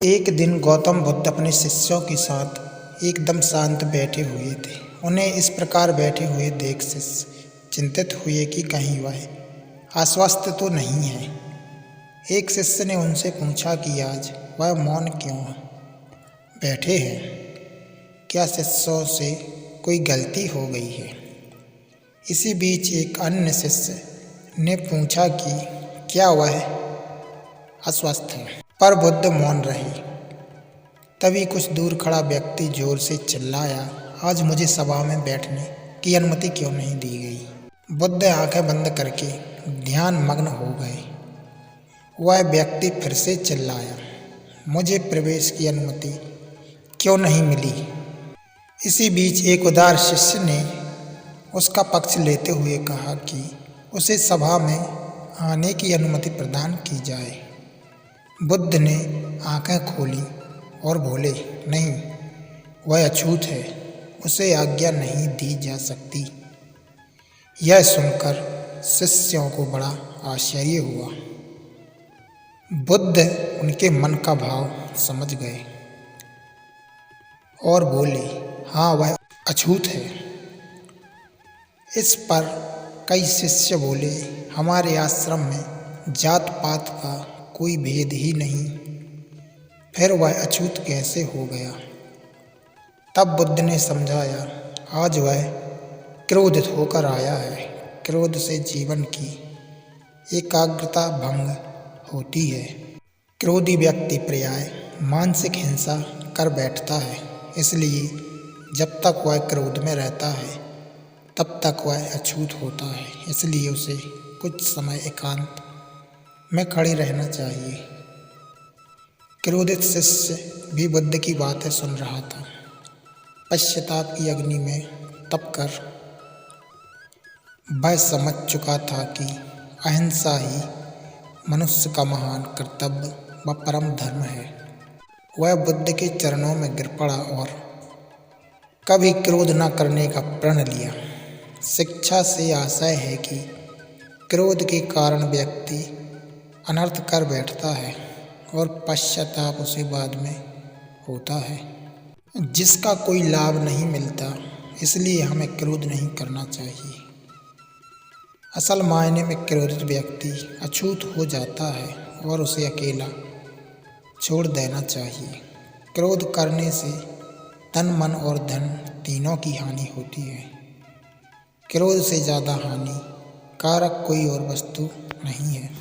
एक दिन गौतम बुद्ध अपने शिष्यों के साथ एकदम शांत बैठे हुए थे। उन्हें इस प्रकार बैठे हुए देख शिष्य चिंतित हुए कि कहीं वह अस्वस्थ तो नहीं है। एक शिष्य ने उनसे पूछा कि आज वह मौन क्यों बैठे हैं, क्या शिष्यों से कोई गलती हो गई है। इसी बीच एक अन्य शिष्य ने पूछा कि क्या वह अस्वस्थ है, पर बुद्ध मौन रहे। तभी कुछ दूर खड़ा व्यक्ति जोर से चिल्लाया, आज मुझे सभा में बैठने की अनुमति क्यों नहीं दी गई। बुद्ध आंखें बंद करके ध्यान मग्न हो गए। वह व्यक्ति फिर से चिल्लाया, मुझे प्रवेश की अनुमति क्यों नहीं मिली। इसी बीच एक उदार शिष्य ने उसका पक्ष लेते हुए कहा कि उसे सभा में आने की अनुमति प्रदान की जाए। बुद्ध ने आंखें खोली और बोले, नहीं, वह अछूत है, उसे आज्ञा नहीं दी जा सकती। यह सुनकर शिष्यों को बड़ा आश्चर्य हुआ। बुद्ध उनके मन का भाव समझ गए और बोले, हाँ, वह अछूत है। इस पर कई शिष्य बोले, हमारे आश्रम में जात पात का कोई भेद ही नहीं, फिर वह अछूत कैसे हो गया। तब बुद्ध ने समझाया, आज वह क्रोधित होकर आया है। क्रोध से जीवन की एकाग्रता भंग होती है। क्रोधी व्यक्ति प्रायः मानसिक हिंसा कर बैठता है। इसलिए जब तक वह क्रोध में रहता है तब तक वह अछूत होता है। इसलिए उसे कुछ समय एकांत में खड़े रहना चाहिए। क्रोधित शिष्य भी बुद्ध की बातें सुन रहा था। पश्चाताप की अग्नि में तप कर वह समझ चुका था कि अहिंसा ही मनुष्य का महान कर्तव्य व परम धर्म है। वह बुद्ध के चरणों में गिर पड़ा और कभी क्रोध न करने का प्रण लिया। शिक्षा से आशय है कि क्रोध के कारण व्यक्ति अनर्थ कर बैठता है और पश्चाताप उसे बाद में होता है, जिसका कोई लाभ नहीं मिलता। इसलिए हमें क्रोध नहीं करना चाहिए। असल मायने में क्रोधित व्यक्ति अछूत हो जाता है और उसे अकेला छोड़ देना चाहिए। क्रोध करने से तन, मन और धन तीनों की हानि होती है। क्रोध से ज़्यादा हानि कारक कोई और वस्तु नहीं है।